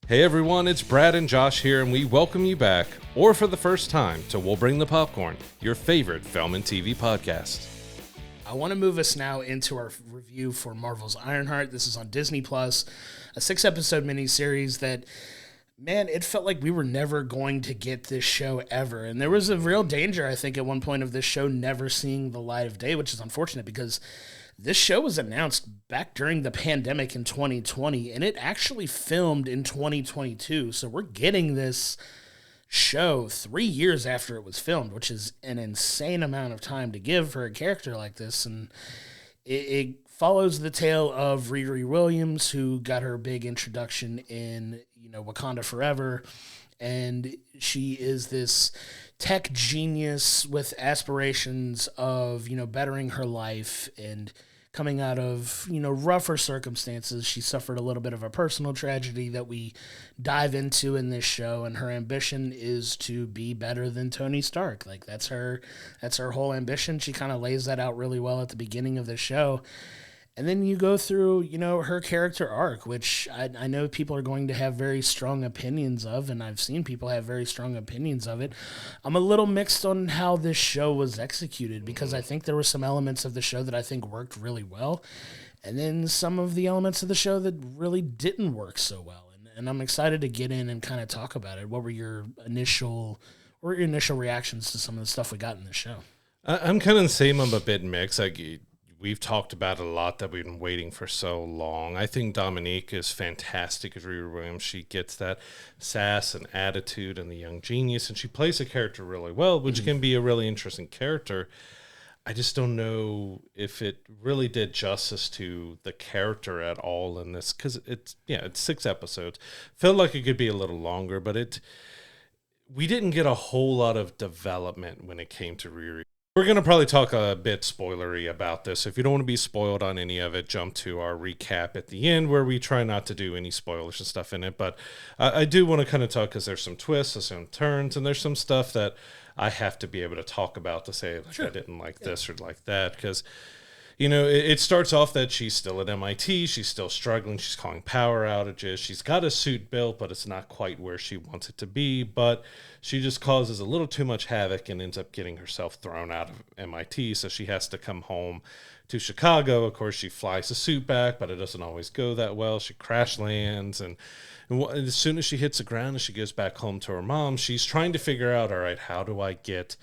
Hey everyone, it's Brad and Josh here, and we welcome you back, or for the first time, to We'll Bring the Popcorn, your favorite film and TV podcast. I want to move us now into our review for Marvel's Ironheart. This is on Disney+, a 6-episode miniseries that, man, it felt like we were never going to get this show ever. And there was a real danger, I think, at one point of this show never seeing the light of day, which is unfortunate because this show was announced back during the pandemic in 2020, and it actually filmed in 2022. So we're getting this show 3 years after it was filmed, which is an insane amount of time to give for a character like this. And it follows the tale of Riri Williams, who got her big introduction in, Wakanda Forever. And she is this tech genius with aspirations of, bettering her life and coming out of, rougher circumstances. She suffered a little bit of a personal tragedy that we dive into in this show, and her ambition is to be better than Tony Stark. Like that's her whole ambition. She kind of lays that out really well at the beginning of the show. And then you go through, her character arc, which I know people are going to have very strong opinions of, and I've seen people have very strong opinions of it. I'm a little mixed on how this show was executed because I think there were some elements of the show that I think worked really well, and then some of the elements of the show that really didn't work so well. And I'm excited to get in and kind of talk about it. What were your initial reactions to some of the stuff we got in the show? I'm kind of the same. I'm a bit mixed. We've talked about it a lot that we've been waiting for so long. I think Dominique is fantastic as Riri Williams. She gets that sass and attitude and the young genius, and she plays the character really well, which can be a really interesting character. I just don't know if it really did justice to the character at all in this, because it's 6 episodes. Felt like it could be a little longer, but we didn't get a whole lot of development when it came to Riri. We're going to probably talk a bit spoilery about this. If you don't want to be spoiled on any of it, jump to our recap at the end where we try not to do any spoilers and stuff in it. But I do want to kind of talk because there's some twists, there's some turns, and there's some stuff that I have to be able to talk about to say, like, sure, I didn't like this or like that. Because, it starts off that she's still at MIT. She's still struggling. She's calling power outages. She's got a suit built, but it's not quite where she wants it to be. But she just causes a little too much havoc and ends up getting herself thrown out of MIT. So she has to come home to Chicago. Of course, she flies the suit back, but it doesn't always go that well. She crash lands. And as soon as she hits the ground and she goes back home to her mom, she's trying to figure out, all right, how do I get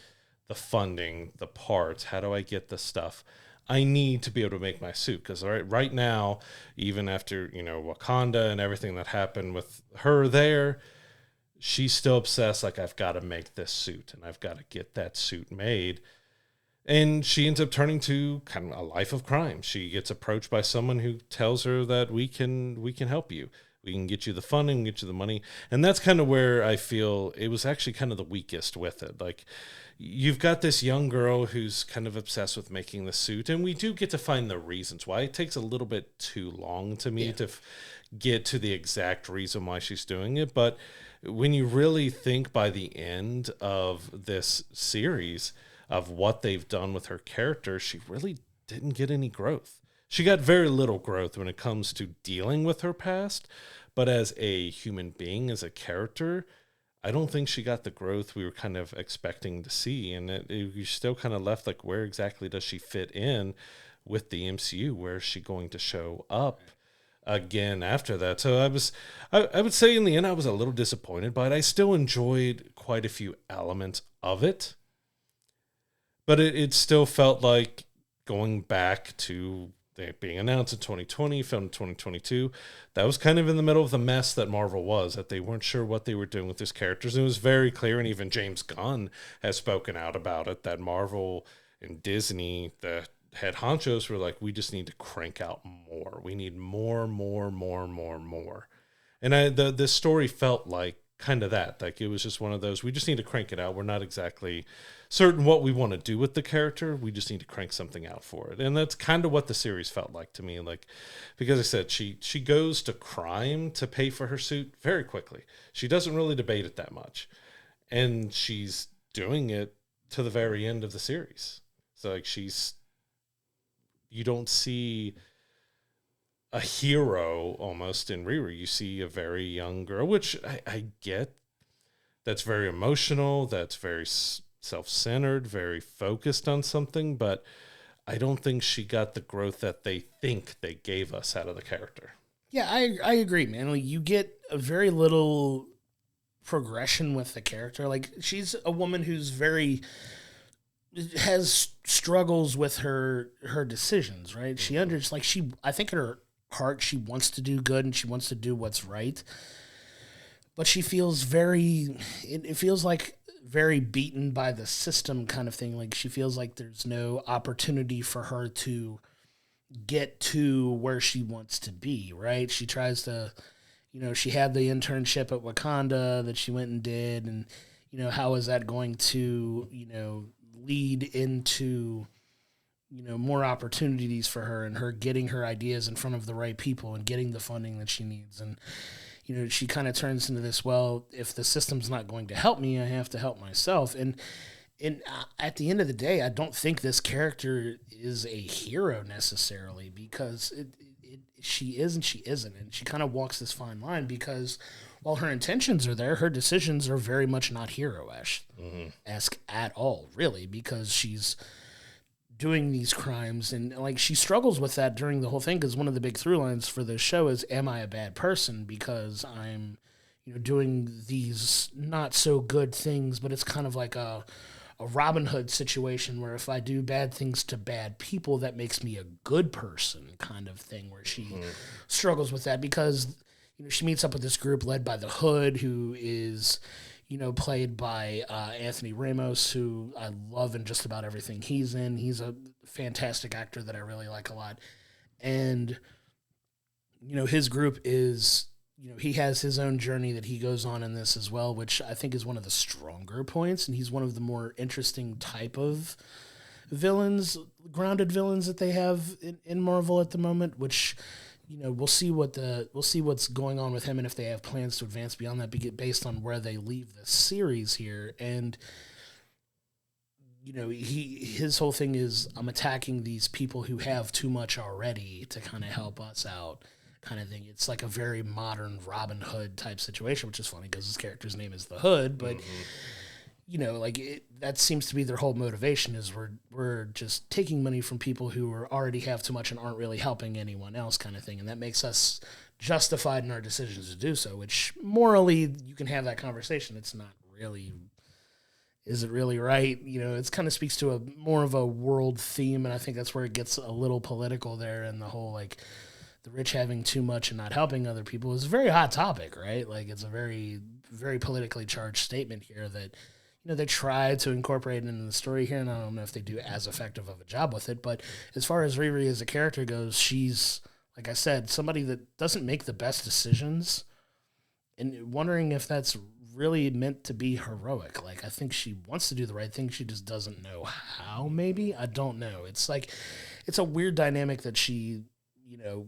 the funding, the parts? How do I get the stuff I need to be able to make my suit? Because right now, even after, Wakanda and everything that happened with her there, she's still obsessed, like, I've got to make this suit and I've got to get that suit made. And she ends up turning to kind of a life of crime. She gets approached by someone who tells her that we can help you. We can get you the funding, get you the money. And that's kind of where I feel it was actually kind of the weakest with it. Like, you've got this young girl who's kind of obsessed with making the suit, and we do get to find the reasons why. It takes a little bit too long to me to get to the exact reason why she's doing it. But when you really think by the end of this series of what they've done with her character, she really didn't get any growth. She got very little growth when it comes to dealing with her past, but as a human being, as a character, I don't think she got the growth we were kind of expecting to see. And you're still kind of left like, where exactly does she fit in with the MCU? Where is she going to show up again after that? So I would say in the end, I was a little disappointed, but I still enjoyed quite a few elements of it. But it still felt like going back to it being announced in 2020, filmed in 2022, that was kind of in the middle of the mess that Marvel was, that they weren't sure what they were doing with these characters. And it was very clear, and even James Gunn has spoken out about it, that Marvel and Disney, the head honchos, were like, we just need to crank out more. We need more. And the story felt like kind of that. Like, it was just one of those, we just need to crank it out. We're not exactly certain what we want to do with the character. We just need to crank something out for it. And that's kind of what the series felt like to me. Like, because I said, she goes to crime to pay for her suit very quickly. She doesn't really debate it that much. And she's doing it to the very end of the series. So like, you don't see a hero almost in Riri. You see a very young girl, which I get. That's very emotional. That's very self-centered, very focused on something. But I don't think she got the growth that they think they gave us out of the character. Yeah, I agree, man. Like, you get a very little progression with the character. Like, she's a woman who's very has struggles with her decisions, right? She I think in her heart she wants to do good and she wants to do what's right, but she feels it feels like very beaten by the system kind of thing. Like, she feels like there's no opportunity for her to get to where she wants to be, right? She tries to, she had the internship at Wakanda that she went and did, and, how is that going to, lead into, more opportunities for her and her getting her ideas in front of the right people and getting the funding that she needs. And, she kind of turns into this, well, if the system's not going to help me, I have to help myself. And at the end of the day, I don't think this character is a hero necessarily, because she is and she isn't. And she kind of walks this fine line, because while her intentions are there, her decisions are very much not hero-esque at all, really, because she's doing these crimes. And, like, she struggles with that during the whole thing, because one of the big through lines for the show is, am I a bad person because I'm, doing these not so good things? But it's kind of like a Robin Hood situation, where if I do bad things to bad people, that makes me a good person kind of thing, where she struggles with that, because, she meets up with this group led by the Hood, who is, played by Anthony Ramos, who I love in just about everything he's in. He's a fantastic actor that I really like a lot. And, his group is, he has his own journey that he goes on in this as well, which I think is one of the stronger points. And he's one of the more interesting type of villains, grounded villains that they have in Marvel at the moment, which, we'll see what's going on with him, and if they have plans to advance beyond that, based on where they leave the series here. And, his whole thing is, I'm attacking these people who have too much already to kind of help us out, kind of thing. It's like a very modern Robin Hood type situation, which is funny because his character's name is the Hood, but that seems to be their whole motivation, is we're just taking money from people who already have too much and aren't really helping anyone else, kind of thing. And that makes us justified in our decisions to do so, which morally you can have that conversation. It's not really, is it really right? It kind of speaks to a more of a world theme. And I think that's where it gets a little political there. And the whole, like, the rich having too much and not helping other people is a very hot topic, right? Like, it's a very, very politically charged statement here that, they try to incorporate it into the story here, and I don't know if they do as effective of a job with it. But as far as Riri as a character goes, she's, like I said, somebody that doesn't make the best decisions, and wondering if that's really meant to be heroic. Like, I think she wants to do the right thing, she just doesn't know how, maybe? I don't know. It's like, it's a weird dynamic that she, that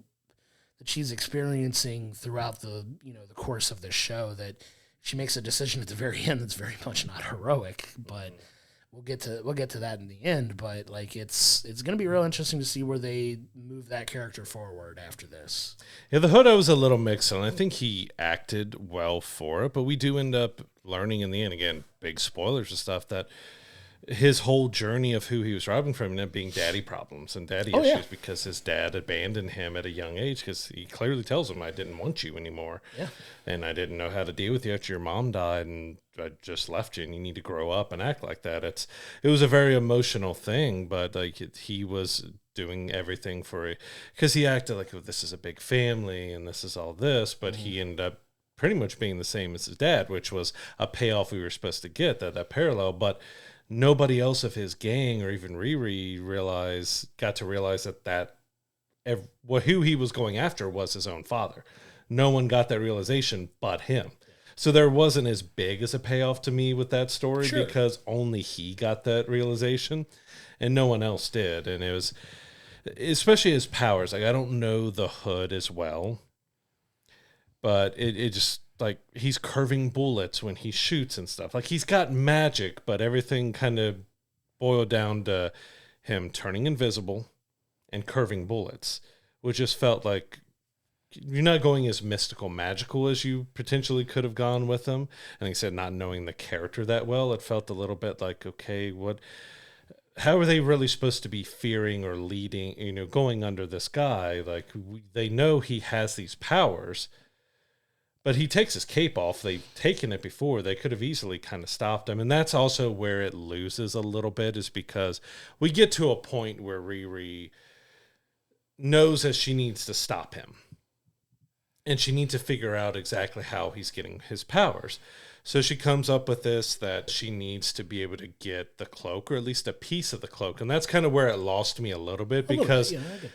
she's experiencing throughout the, the course of this show, that she makes a decision at the very end that's very much not heroic, but we'll get to that in the end. But, like, it's going to be real interesting to see where they move that character forward after this. Yeah, the Hood I was a little mixed on. I think he acted well for it, but we do end up learning in the end, again, big spoilers and stuff, that his whole journey of who he was robbing from ended up being daddy problems and daddy issues, because his dad abandoned him at a young age, because he clearly tells him, I didn't want you anymore. Yeah. And I didn't know how to deal with you after your mom died, and I just left you, and you need to grow up and act like that. It was a very emotional thing, but, like, he was doing everything because he acted like, oh, this is a big family and this is all this, but he ended up pretty much being the same as his dad, which was a payoff we were supposed to get, that parallel. But nobody else of his gang, or even Riri, got to realize that who he was going after was his own father. No one got that realization but him. So there wasn't as big as a payoff to me with that story, because only he got that realization and no one else did. And it was, especially his powers. Like, I don't know the Hood as well, but it just, like, he's curving bullets when he shoots and stuff. Like, he's got magic, but everything kind of boiled down to him turning invisible and curving bullets, which just felt like you're not going as mystical, magical as you potentially could have gone with him. And like I said, not knowing the character that well, it felt a little bit like, okay, how are they really supposed to be fearing or leading, going under this guy? Like, they know he has these powers, but he takes his cape off. They've taken it before. They could have easily kind of stopped him. And that's also where it loses a little bit, is because we get to a point where Riri knows that she needs to stop him. And she needs to figure out exactly how he's getting his powers. So she comes up with this, that she needs to be able to get the cloak, or at least a piece of the cloak. And that's kind of where it lost me a little bit, because yeah, I get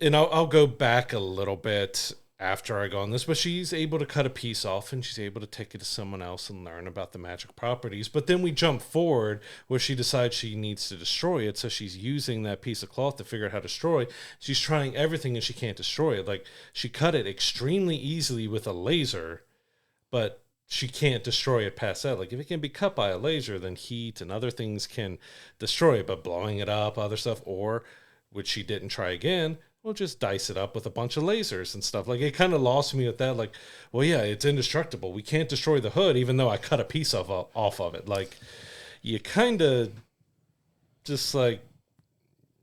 that. I'll go back a little bit after I go on this, but she's able to cut a piece off and she's able to take it to someone else and learn about the magic properties. But then we jump forward where she decides she needs to destroy it. So she's using that piece of cloth to figure out how to destroy. She's trying everything and she can't destroy it. Like, she cut it extremely easily with a laser, but she can't destroy it past that. Like, if it can be cut by a laser, then heat and other things can destroy it, but blowing it up, other stuff, or which she didn't try again, we'll just dice it up with a bunch of lasers and stuff. Like, it kind of lost me with that. Like, well, yeah, it's indestructible. We can't destroy the hood, even though I cut a piece off of it. Like, you kind of just like,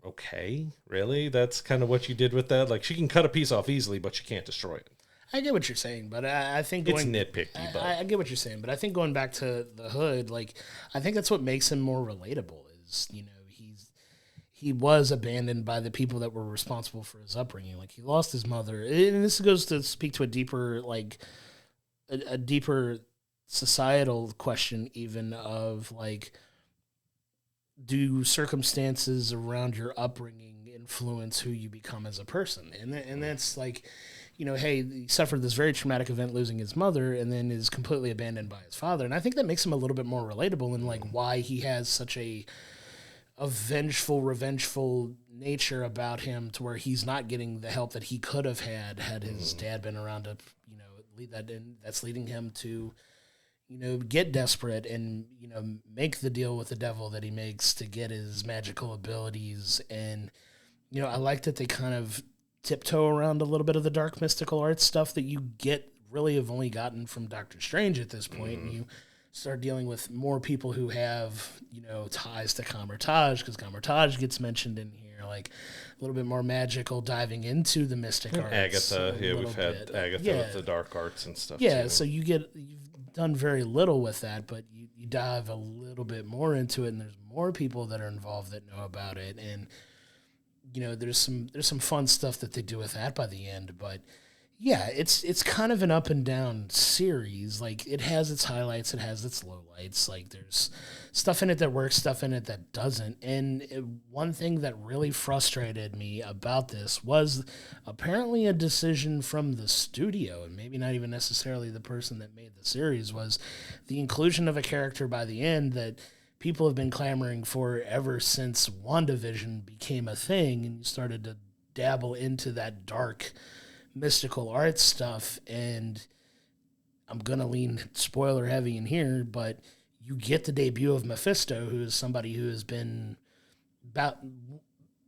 okay, really? That's kind of what you did with that? Like, she can cut a piece off easily, but she can't destroy it. I get what you're saying, but I think it's nitpicky. But I get what you're saying, but I think going back to the hood, like, I think that's what makes him more relatable. Is, he was abandoned by the people that were responsible for his upbringing. Like, he lost his mother, and this goes to speak to a deeper, like, a deeper societal question, even of, like, do circumstances around your upbringing influence who you become as a person? And that's like, hey, he suffered this very traumatic event, losing his mother, and then is completely abandoned by his father. And I think that makes him a little bit more relatable in, like, why he has such a vengeful, revengeful nature about him, to where he's not getting the help that he could have had his dad been around to, lead that in. That's leading him to, get desperate and, make the deal with the devil that he makes to get his magical abilities. And, I like that they kind of tiptoe around a little bit of the dark mystical arts stuff that you have only gotten from Doctor Strange at this point. And you start dealing with more people who have, ties to Kamar-Taj, because Kamar-Taj gets mentioned in here, like a little bit more magical, diving into the mystic arts. Agatha, we've had Agatha with the dark arts and stuff. Yeah, too. so you've done very little with that, but you dive a little bit more into it, and there's more people that are involved that know about it, and there's some fun stuff that they do with that by the end. But yeah, it's kind of an up and down series. Like, it has its highlights, it has its lowlights. Like, there's stuff in it that works, stuff in it that doesn't. And one thing that really frustrated me about this was apparently a decision from the studio, and maybe not even necessarily the person that made the series, was the inclusion of a character by the end that people have been clamoring for ever since WandaVision became a thing, and you started to dabble into that dark mystical arts stuff. And I'm gonna lean spoiler heavy in here, but you get the debut of Mephisto, who is somebody who has been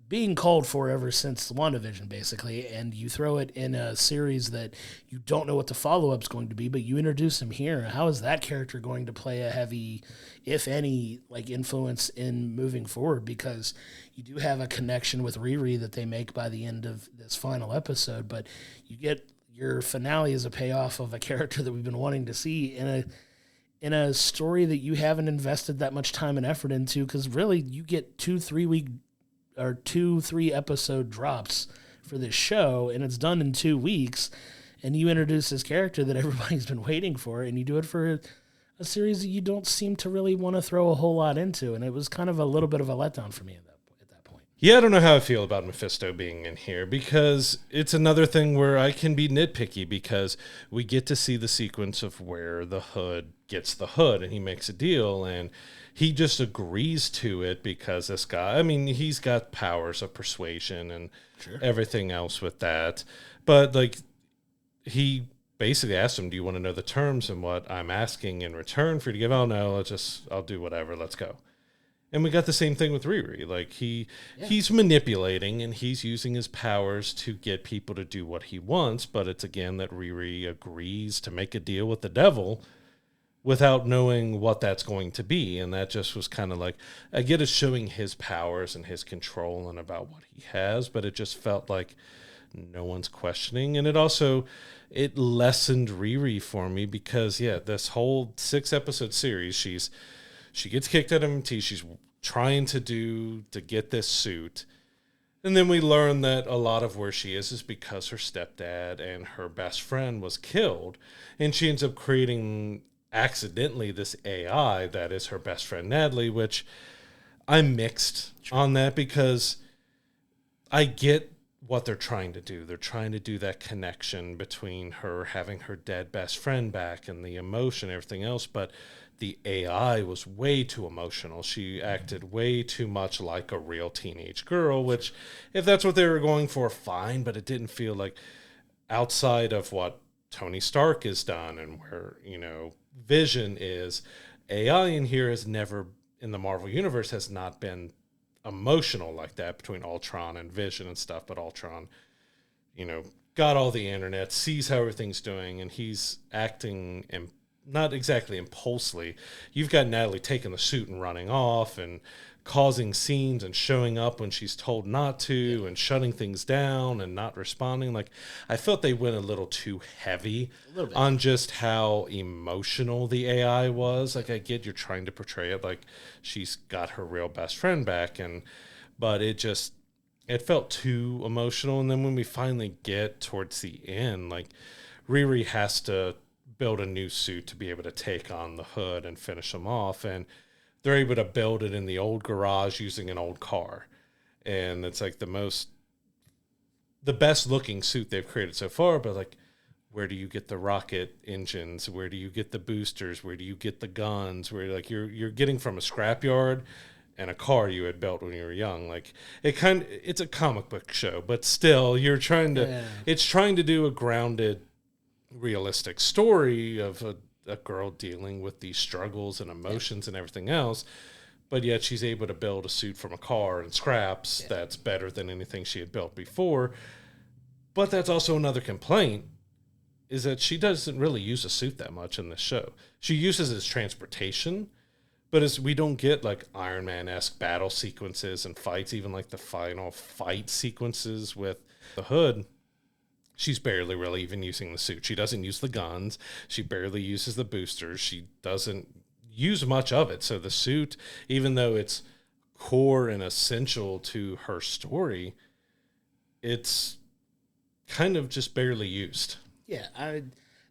being called for ever since WandaVision, basically, and you throw it in a series that you don't know what the follow-up's going to be, but you introduce him here. How is that character going to play a heavy, if any, like, influence in moving forward? Because you do have a connection with Riri that they make by the end of this final episode, but you get your finale as a payoff of a character that we've been wanting to see in a story that you haven't invested that much time and effort into, because really you get 2-3 episode drops for this show, and it's done in 2 weeks, and you introduce this character that everybody's been waiting for, and you do it for a series that you don't seem to really want to throw a whole lot into, and it was kind of a little bit of a letdown for me at that point. Yeah, I don't know how I feel about Mephisto being in here, because it's another thing where I can be nitpicky, because we get to see the sequence of where the Hood gets the hood, and he makes a deal, and he just agrees to it because this guy, I mean, he's got powers of persuasion and everything else with that. But, like, he basically asked him, do you want to know the terms and what I'm asking in return for you to give? Oh, no, I'll do whatever. Let's go. And we got the same thing with Riri. Like he's manipulating and he's using his powers to get people to do what he wants, but it's again that Riri agrees to make a deal with the devil without knowing what that's going to be. And that just was kind of like, I get it showing his powers and his control and about what he has, but it just felt like no one's questioning. And it lessened Riri for me because, this whole 6-episode series, she gets kicked out of MT. She's trying to get this suit. And then we learn that a lot of where she is because her stepdad and her best friend was killed. And she ends up creating accidentally this AI that is her best friend Natalie, which I'm mixed on that because I get what they're trying to do. They're trying to do that connection between her having her dead best friend back and the emotion and everything else, but the AI was way too emotional. She acted way too much like a real teenage girl, which if that's what they were going for, fine, but it didn't feel like outside of what Tony Stark has done and where, Vision is, AI in here has never, in the Marvel Universe, has not been emotional like that between Ultron and Vision and stuff, but Ultron, got all the internet, sees how everything's doing, and he's acting not exactly impulsively. You've got Natalie taking the suit and running off and causing scenes and showing up when she's told not to and shutting things down and not responding. Like, I felt they went a little too heavy on just how emotional the AI was. Like, I get you're trying to portray it like she's got her real best friend back, but it felt too emotional. And then when we finally get towards the end, like, Riri has to build a new suit to be able to take on the Hood and finish them off, and they're able to build it in the old garage using an old car. And it's like the best looking suit they've created so far, but like, where do you get the rocket engines? Where do you get the boosters? Where do you get the guns? Where you're getting from a scrapyard and a car you had built when you were young. Like, it's a comic book show, but still it's trying to do a grounded, realistic story of a girl dealing with these struggles and emotions and everything else, but yet she's able to build a suit from a car and scraps that's better than anything she had built before. But that's also another complaint, is that she doesn't really use a suit that much in this show. She uses it as transportation, but as we don't get like Iron Man-esque battle sequences and fights, even like the final fight sequences with the Hood, she's barely really even using the suit. She doesn't use the guns. She barely uses the boosters. She doesn't use much of it. So the suit, even though it's core and essential to her story, it's kind of just barely used. Yeah,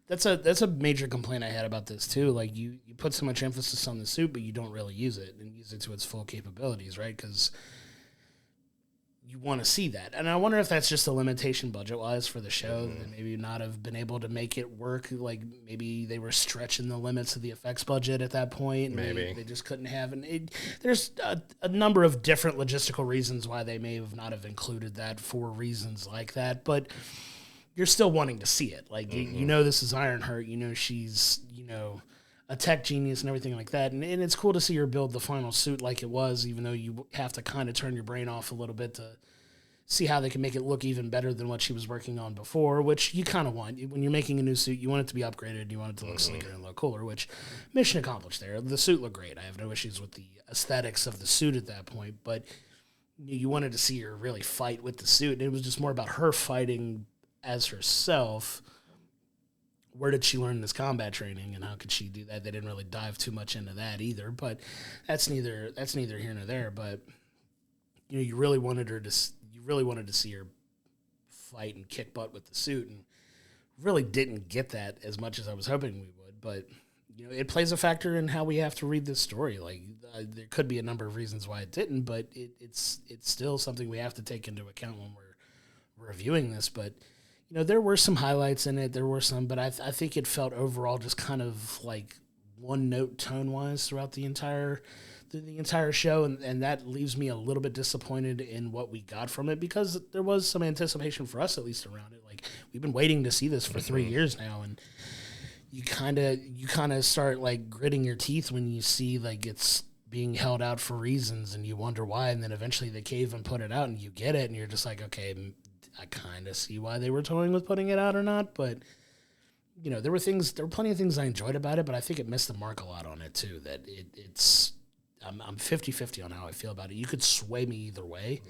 that's a major complaint I had about this too. Like, you put so much emphasis on the suit, but you don't really use it and use it to its full capabilities, right? Because you want to see that. And I wonder if that's just a limitation budget-wise for the show, that maybe not have been able to make it work. Like, maybe they were stretching the limits of the effects budget at that point. Maybe. They just couldn't have. And there's a number of different logistical reasons why they may have not have included that for reasons like that. But you're still wanting to see it. Like, this is Ironheart. She's, a tech genius and everything like that. And it's cool to see her build the final suit like it was, even though you have to kind of turn your brain off a little bit to see how they can make it look even better than what she was working on before, which you kind of want. When you're making a new suit, you want it to be upgraded. You want it to look sleeker and look cooler, which mission accomplished there. The suit looked great. I have no issues with the aesthetics of the suit at that point, but you wanted to see her really fight with the suit. And it was just more about her fighting as herself. Where did she learn this combat training, and how could she do that? They didn't really dive too much into that either, but that's neither here nor there. But you really wanted to see her fight and kick butt with the suit, and really didn't get that as much as I was hoping we would. But it plays a factor in how we have to read this story. Like, there could be a number of reasons why it didn't, but it's still something we have to take into account when we're reviewing this. But there were some highlights in it. There were some, but I think it felt overall just kind of like one note tone wise throughout the entire show, and that leaves me a little bit disappointed in what we got from it, because there was some anticipation for us at least around it. Like, we've been waiting to see this for 3 years now, and you kind of start like gritting your teeth when you see like it's being held out for reasons, and you wonder why, and then eventually they cave and put it out, and you get it, and you're just like, okay, I kind of see why they were toying with putting it out or not, but there were plenty of things I enjoyed about it, but I think it missed the mark a lot on it too. That I'm 50-50 on how I feel about it. You could sway me either way.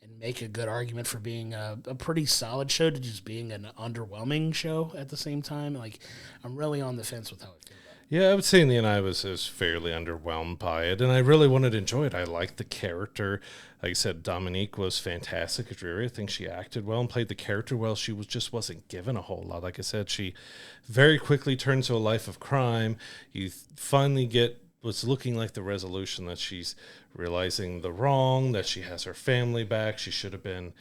And make a good argument for being a pretty solid show to just being an underwhelming show at the same time. Like, I'm really on the fence with how I feel about it. Yeah, I would say in the end I was fairly underwhelmed by it, and I really wanted to enjoy it. I liked the character. Like I said, Dominique was fantastic as Riri. I think she acted well and played the character well. She wasn't given a whole lot. Like I said, she very quickly turned to a life of crime. You finally get what's looking like the resolution that she's realizing the wrong, that she has her family back. She should have been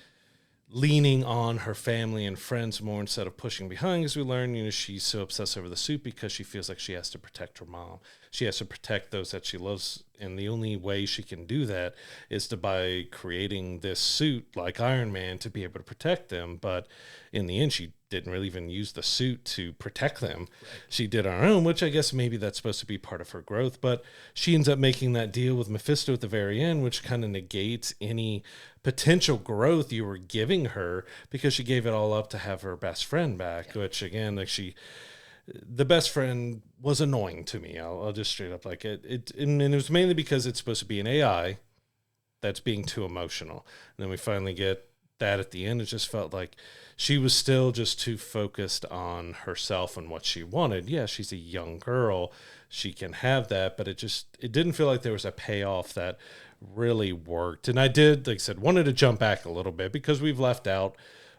leaning on her family and friends more instead of pushing behind. As we learn, she's so obsessed over the suit because she feels like she has to protect her mom. She has to protect those that she loves, and the only way she can do that is by creating this suit like Iron Man to be able to protect them. But in the end, she didn't really even use the suit to protect them. Right. She did on her own, which I guess maybe that's supposed to be part of her growth. But she ends up making that deal with Mephisto at the very end, which kind of negates any potential growth you were giving her because she gave it all up to have her best friend back, which again, the best friend was annoying to me. I'll just straight up like it. And it was mainly because it's supposed to be an AI that's being too emotional. And then we finally get that at the end. It just felt like she was still just too focused on herself and what she wanted. Yeah, she's a young girl. She can have that, but it didn't feel like there was a payoff that really worked. And I did, like I said, wanted to jump back a little bit because we've left out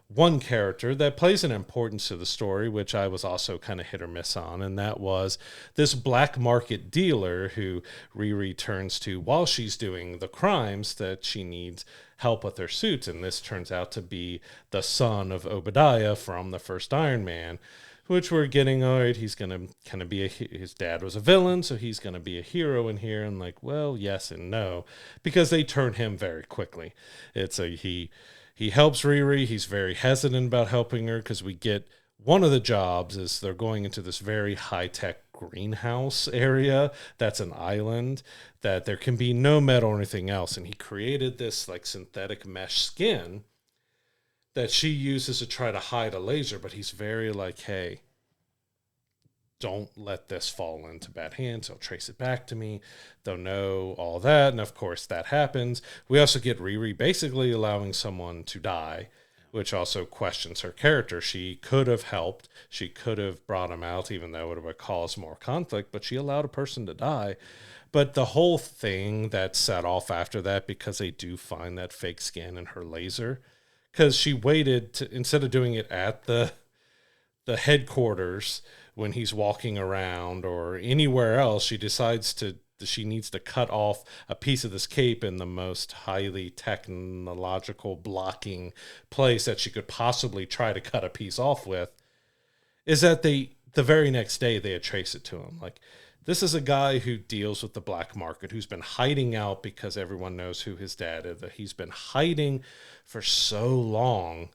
one character that plays an importance to the story, which I was also kind of hit or miss on, and that was this black market dealer who Riri turns to while she's doing the crimes that she needs help with her suits, and this turns out to be the son of Obadiah from the first Iron Man, which we're getting, all right, he's going to kind of be his dad was a villain, so he's going to be a hero in here, and like, well, yes and no, because they turn him very quickly. He helps Riri. He's very hesitant about helping her because we get one of the jobs is they're going into this very high-tech greenhouse area that's an island that there can be no metal or anything else. And he created this like synthetic mesh skin that she uses to try to hide a laser. But he's very like, hey, don't let this fall into bad hands. They'll trace it back to me. They'll know all that. And of course that happens. We also get Riri basically allowing someone to die, which also questions her character. She could have helped. She could have brought him out, even though it would have caused more conflict, but she allowed a person to die. But the whole thing that set off after that, because they do find that fake skin in her laser, because she waited to, instead of doing it at the headquarters when he's walking around or anywhere else, she needs to cut off a piece of this cape in the most highly technological blocking place that she could possibly try to cut a piece off with, is that the very next day they had traced it to him. Like, this is a guy who deals with the black market, who's been hiding out because everyone knows who his dad is, that he's been hiding for so long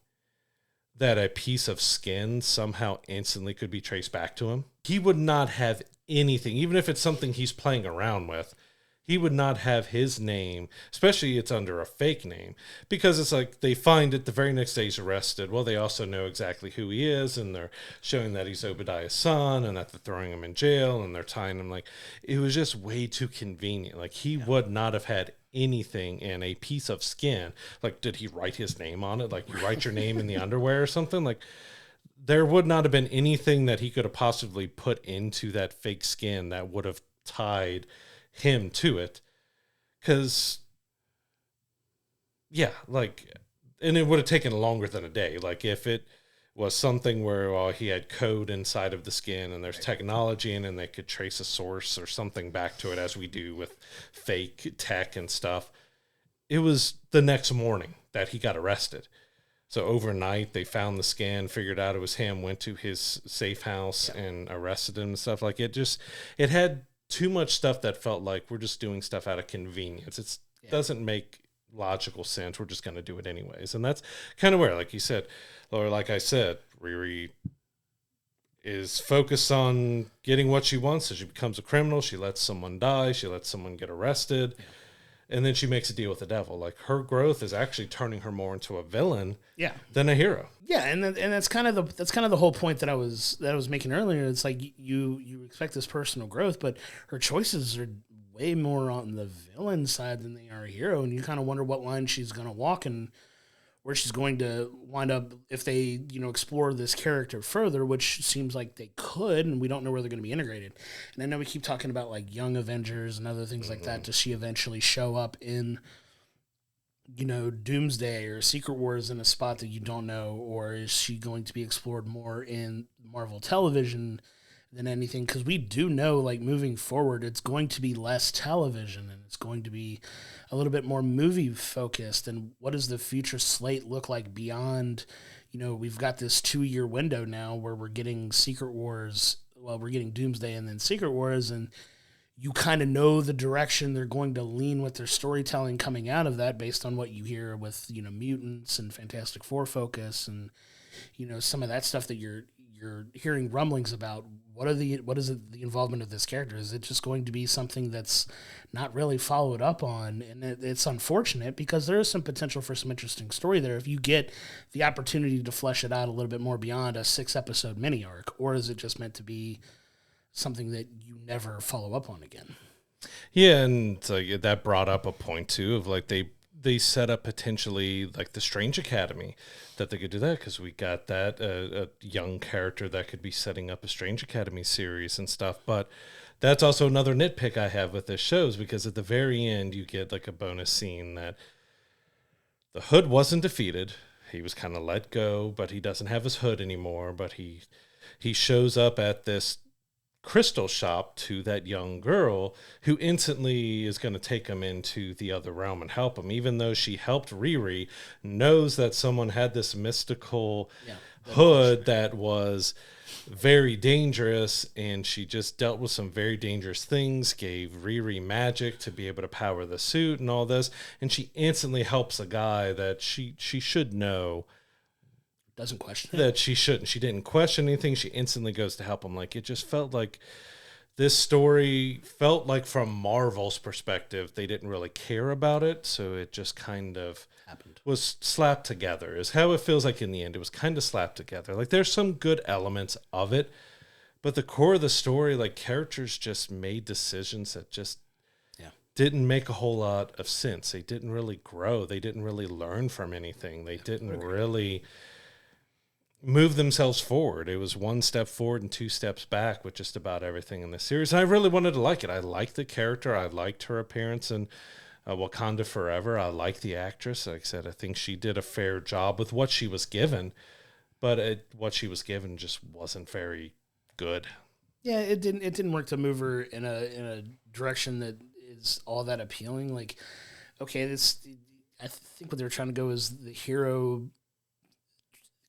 that a piece of skin somehow instantly could be traced back to him. He would not have anything, even if it's something he's playing around with, he would not have his name, especially it's under a fake name, because it's like they find it the very next day he's arrested. Well, they also know exactly who he is, and they're showing that he's Obadiah's son and that they're throwing him in jail and they're tying him. Like, it was just way too convenient. Like, he would not have had anything in a piece of skin. Like, did he write his name on it? Like, you write your name in the underwear or something? Like, there would not have been anything that he could have possibly put into that fake skin that would have tied him to it. Because, yeah, like, and it would have taken longer than a day. Like, if it was something where he had code inside of the skin and there's technology in it and they could trace a source or something back to it, as we do with fake tech and stuff. It was the next morning that he got arrested. So overnight they found the scan, figured out it was him, went to his safe house and arrested him and stuff. Like, it had too much stuff that felt like we're just doing stuff out of convenience. It doesn't make logical sense. We're just going to do it anyways. And that's kind of where, like you said, or like I said, Riri is focused on getting what she wants. So she becomes a criminal. She lets someone die. She lets someone get arrested. Yeah. And then she makes a deal with the devil. Like, her growth is actually turning her more into a villain than a hero. Yeah, and that's kind of the whole point that I was making earlier. It's like you expect this personal growth, but her choices are way more on the villain side than they are a hero, and you kind of wonder what line she's going to walk and where she's going to wind up if they, explore this character further, which seems like they could, and we don't know where they're going to be integrated. And I know we keep talking about like Young Avengers and other things like that. Does she eventually show up in, Doomsday or Secret Wars in a spot that you don't know, or is she going to be explored more in Marvel television than anything? Because we do know, like, moving forward, it's going to be less television and it's going to be a little bit more movie focused. And what does the future slate look like beyond, we've got this 2-year window now where we're getting Secret Wars, we're getting Doomsday and then Secret Wars, and you kind of know the direction they're going to lean with their storytelling coming out of that based on what you hear with, mutants and Fantastic Four focus and, some of that stuff that you're hearing rumblings about. What is the involvement of this character? Is it just going to be something that's not really followed up on? And it's unfortunate because there is some potential for some interesting story there if you get the opportunity to flesh it out a little bit more beyond a 6-episode mini arc, or is it just meant to be something that you never follow up on again? Yeah, and that brought up a point too of like they set up potentially like the Strange Academy that they could do that, because we got that a young character that could be setting up a Strange Academy series and stuff. But that's also another nitpick I have with this show, is because at the very end you get like a bonus scene that the Hood wasn't defeated. He was kind of let go, but he doesn't have his hood anymore. But he shows up at this crystal shop to that young girl who instantly is going to take him into the other realm and help him, even though she helped Riri, knows that someone had this mystical hood that was very dangerous, and she just dealt with some very dangerous things, gave Riri magic to be able to power the suit and all this, and she instantly helps a guy that she should know doesn't question that she shouldn't. She didn't question anything. She instantly goes to help him. Like, it just felt like this story felt like, from Marvel's perspective, they didn't really care about it. So it just kind of was slapped together, is how it feels like in the end. It was kind of slapped together. Like, there's some good elements of it, but the core of the story, like, characters just made decisions that just didn't make a whole lot of sense. They didn't really grow. They didn't really learn from anything. They didn't really move themselves forward. It was 1 step forward and 2 steps back with just about everything in the series. And I really wanted to like it. I liked the character. I liked her appearance in Wakanda Forever. I like the actress. Like I said, I think she did a fair job with what she was given, but what she was given just wasn't very good. Yeah, it didn't work to move her in a direction that is all that appealing. Like, okay, I think what they were trying to go is the hero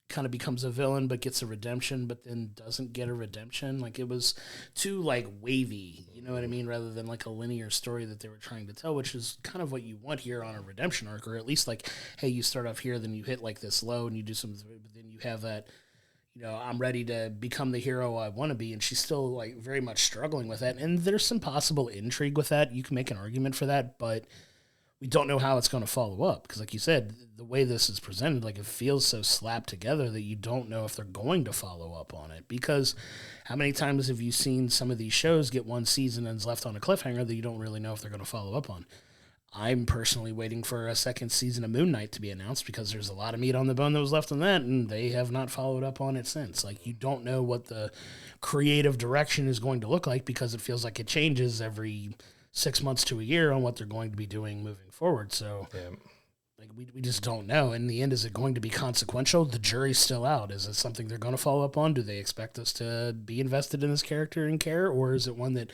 kind of becomes a villain but gets a redemption, but then doesn't get a redemption. Like, it was too like wavy, you know what I mean, rather than like a linear story that they were trying to tell, which is kind of what you want here on a redemption arc, or at least like, hey, you start off here, then you hit like this low and you do something, but then you have that, I'm ready to become the hero I want to be, and she's still like very much struggling with that. And there's some possible intrigue with that. You can make an argument for that, but we don't know how it's going to follow up, because like you said, the way this is presented, like, it feels so slapped together that you don't know if they're going to follow up on it. Because how many times have you seen some of these shows get 1 season and is left on a cliffhanger that you don't really know if they're going to follow up on? I'm personally waiting for a 2nd season of Moon Knight to be announced, because there's a lot of meat on the bone that was left on that, and they have not followed up on it since. Like, you don't know what the creative direction is going to look like, because it feels like it changes every 6 months to a year on what they're going to be doing moving forward. So like, we just don't know. In the end, is it going to be consequential? The jury's still out. Is it something they're going to follow up on? Do they expect us to be invested in this character and care? Or is it one that,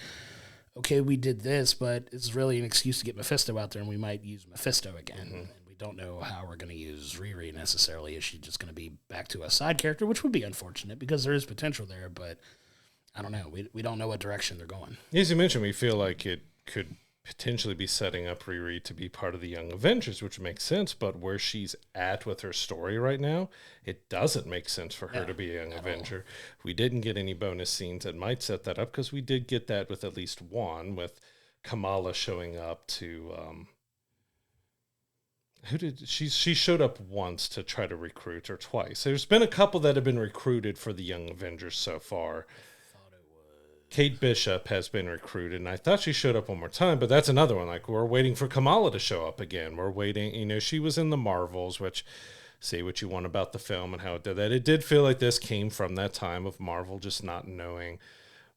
okay, we did this, but it's really an excuse to get Mephisto out there, and we might use Mephisto again. And we don't know how we're going to use Riri necessarily. Is she just going to be back to a side character, which would be unfortunate because there is potential there, but I don't know. We don't know what direction they're going. As you mentioned, we feel like it could potentially be setting up Riri to be part of the Young Avengers, which makes sense. But where she's at with her story right now, it doesn't make sense for her to be a Young Avenger. We didn't get any bonus scenes that might set that up, because we did get that with at least one, with Kamala showing up to she showed up once to try to recruit, or twice. There's been a couple that have been recruited for the Young Avengers so far. Kate Bishop has been recruited, and I thought she showed up one more time, but that's another one. Like, we're waiting for Kamala to show up again. We're waiting, she was in the Marvels, which, say what you want about the film and how it did that. It did feel like this came from that time of Marvel just not knowing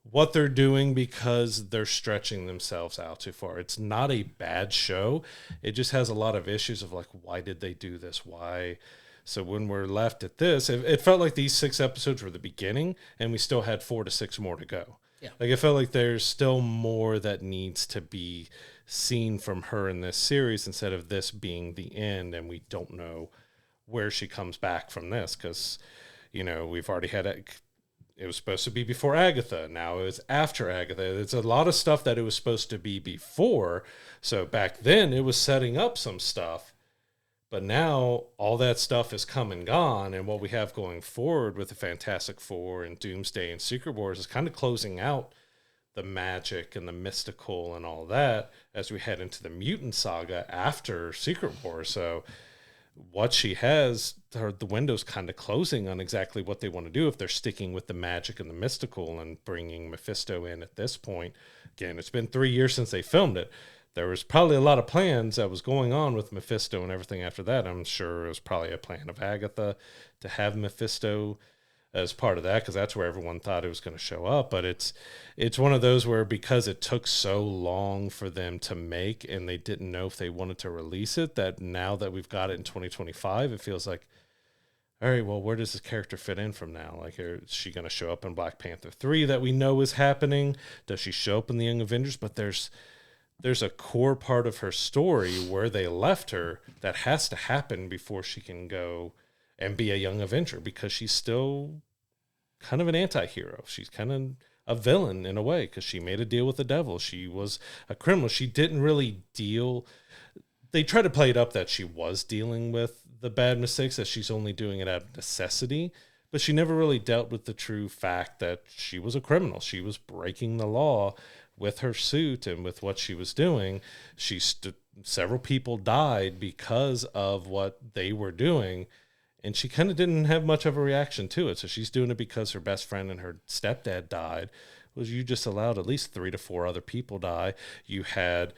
what they're doing, because they're stretching themselves out too far. It's not a bad show. It just has a lot of issues of like, why did they do this? Why? So when we're left at this, it felt like these 6 episodes were the beginning, and we still had 4 to 6 more to go. Yeah. Like, it felt like there's still more that needs to be seen from her in this series, instead of this being the end, and we don't know where she comes back from this, because, we've already had it was supposed to be before Agatha. Now it was after Agatha. It's a lot of stuff that it was supposed to be before. So back then it was setting up some stuff. But now all that stuff is come and gone. And what we have going forward with the Fantastic Four and Doomsday and Secret Wars is kind of closing out the magic and the mystical and all that as we head into the mutant saga after Secret Wars. So what she has, the window's kind of closing on exactly what they want to do if they're sticking with the magic and the mystical and bringing Mephisto in at this point. Again, it's been 3 years since they filmed it. There was probably a lot of plans that was going on with Mephisto and everything after that. I'm sure it was probably a plan of Agatha to have Mephisto as part of that, because that's where everyone thought it was going to show up. But it's one of those where, because it took so long for them to make and they didn't know if they wanted to release it, that now that we've got it in 2025, it feels like, all right, well, where does this character fit in from now? Like, is she going to show up in Black Panther 3 that we know is happening? Does she show up in the Young Avengers? But there's a core part of her story where they left her that has to happen before she can go and be a Young Avenger, because she's still kind of an anti-hero. She's kind of a villain in a way, because she made a deal with the devil. She was a criminal. She didn't really deal. They try to play it up that she was dealing with the bad mistakes, that she's only doing it out of necessity, but she never really dealt with the true fact that she was a criminal. She was breaking the law with her suit and with what she was doing. Several people died because of what they were doing, and she kind of didn't have much of a reaction to it. So she's doing it because her best friend and her stepdad died. Was you just allowed at least 3 to 4 other people die. You had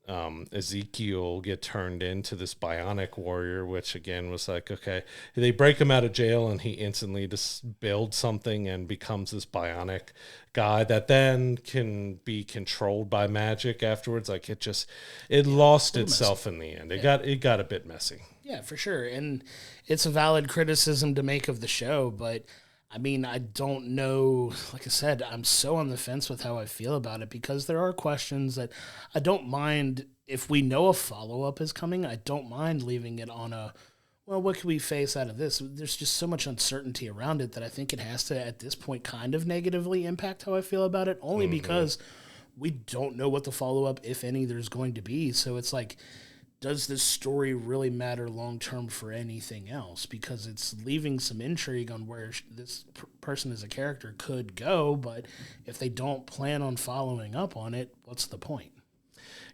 Ezekiel get turned into this bionic warrior, which again was like, okay, they break him out of jail and he instantly just builds something and becomes this bionic guy that then can be controlled by magic afterwards. Like, it lost itself in the end. It got a bit messy. Yeah, for sure. And it's a valid criticism to make of the show, but I mean, I don't know. Like I said, I'm so on the fence with how I feel about it, because there are questions that I don't mind. If we know a follow-up is coming, I don't mind leaving it on well, what can we face out of this? There's just so much uncertainty around it that I think it has to, at this point, kind of negatively impact how I feel about it, only because we don't know what the follow-up, if any, there's going to be. So it's like, does this story really matter long-term for anything else? Because it's leaving some intrigue on where this person as a character could go, but if they don't plan on following up on it, what's the point?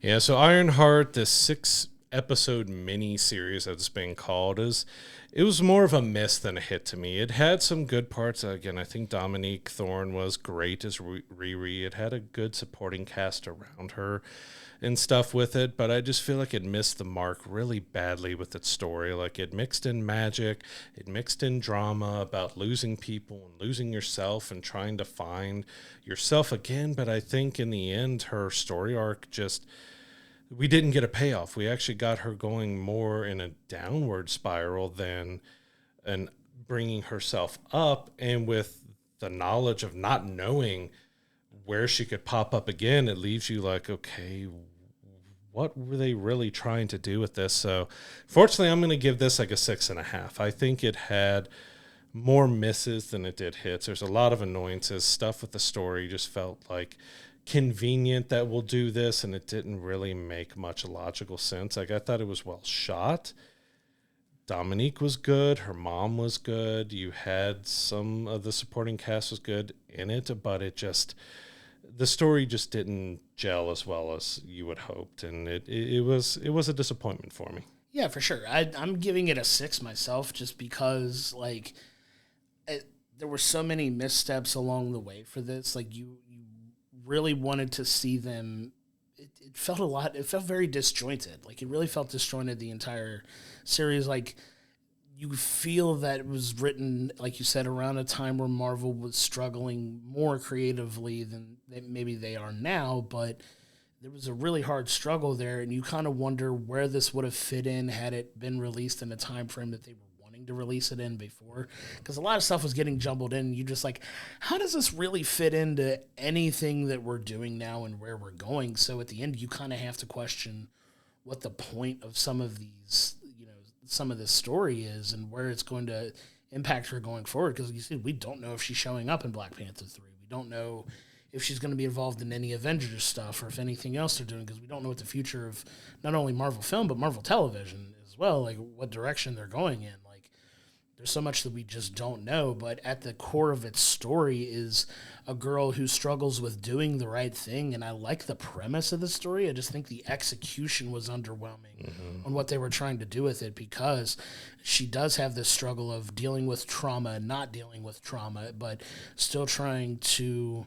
Yeah, so Ironheart, the 6-episode mini-series that's been called, it was more of a miss than a hit to me. It had some good parts. Again, I think Dominique Thorne was great as Riri. It had a good supporting cast around her and stuff with it, but I just feel like it missed the mark really badly with its story. Like, it mixed in magic, it mixed in drama about losing people and losing yourself and trying to find yourself again. But I think in the end, her story arc we didn't get a payoff. We actually got her going more in a downward spiral than bringing herself up, and with the knowledge of not knowing where she could pop up again, it leaves you like, okay, what were they really trying to do with this? So fortunately, I'm going to give this like a 6.5. I think it had more misses than it did hits. There's a lot of annoyances. Stuff with the story just felt like convenient that we'll do this, and it didn't really make much logical sense. Like, I thought it was well shot. Dominique was good. Her mom was good. You had some of the supporting cast was good in it, but the story just didn't gel as well as you would hoped, and it was a disappointment for me. Yeah, for sure. I'm giving it a 6 myself, just because like there were so many missteps along the way for this. Like you really wanted to see them. It felt very disjointed. Like it really felt disjointed the entire series. Like you feel that it was written, like you said, around a time where Marvel was struggling more creatively than maybe they are now, but there was a really hard struggle there, and you kind of wonder where this would have fit in had it been released in a time frame that they were wanting to release it in before, because a lot of stuff was getting jumbled in, and you just like, how does this really fit into anything that we're doing now and where we're going? So at the end, you kind of have to question what the point of some of these, some of this story is and where it's going to impact her going forward, because you said we don't know if she's showing up in Black Panther 3. We don't know if she's going to be involved in any Avengers stuff or if anything else they're doing, because we don't know what the future of not only Marvel film, but Marvel television as well, like what direction they're going in. Like there's so much that we just don't know, but at the core of its story is a girl who struggles with doing the right thing, and I like the premise of the story. I just think the execution was underwhelming on what they were trying to do with it, because she does have this struggle of dealing with trauma and not dealing with trauma, but still trying to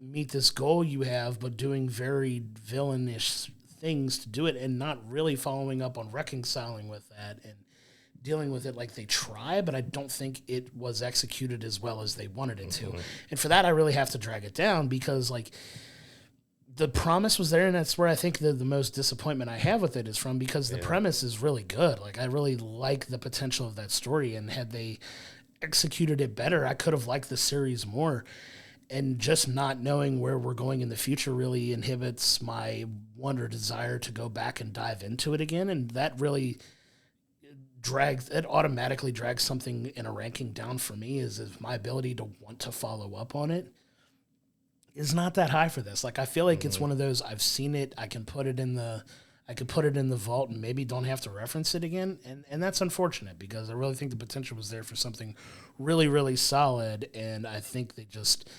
meet this goal you have, but doing very villainish things to do it and not really following up on reconciling with that and dealing with it like they try, but I don't think it was executed as well as they wanted it to. And for that, I really have to drag it down, because like the promise was there, and that's where I think the most disappointment I have with it is from, because the premise is really good. Like I really like the potential of that story, and had they executed it better, I could have liked the series more. And just not knowing where we're going in the future really inhibits my want or desire to go back and dive into it again. And that really automatically drags something in a ranking down for me, is if my ability to want to follow up on it is not that high for this. Like I feel like it's one of those, I've seen it, I can put it in the vault and maybe don't have to reference it again. And that's unfortunate, because I really think the potential was there for something really, really solid. And I think they just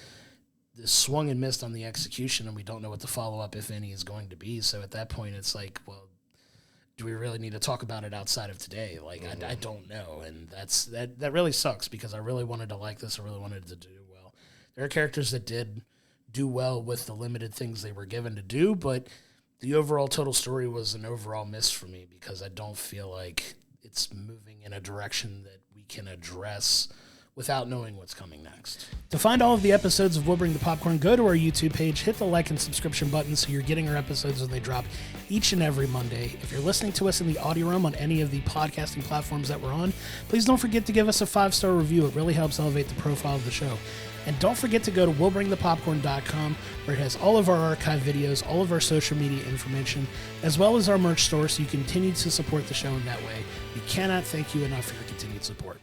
swung and missed on the execution, and we don't know what the follow-up, if any, is going to be. So at that point, it's like, well, do we really need to talk about it outside of today? Like, I don't know. And that really sucks, because I really wanted to like this. I really wanted it to do well. There are characters that did do well with the limited things they were given to do, but the overall total story was an overall miss for me, because I don't feel like it's moving in a direction that we can address without knowing what's coming next. To find all of the episodes of We'll Bring the Popcorn, go to our YouTube page, hit the like and subscription button so you're getting our episodes when they drop each and every Monday. If you're listening to us in the audio room on any of the podcasting platforms that we're on, please don't forget to give us a 5-star review. It really helps elevate the profile of the show. And don't forget to go to willbringthepopcorn.com, where it has all of our archive videos, all of our social media information, as well as our merch store, so you continue to support the show in that way. We cannot thank you enough for your continued support.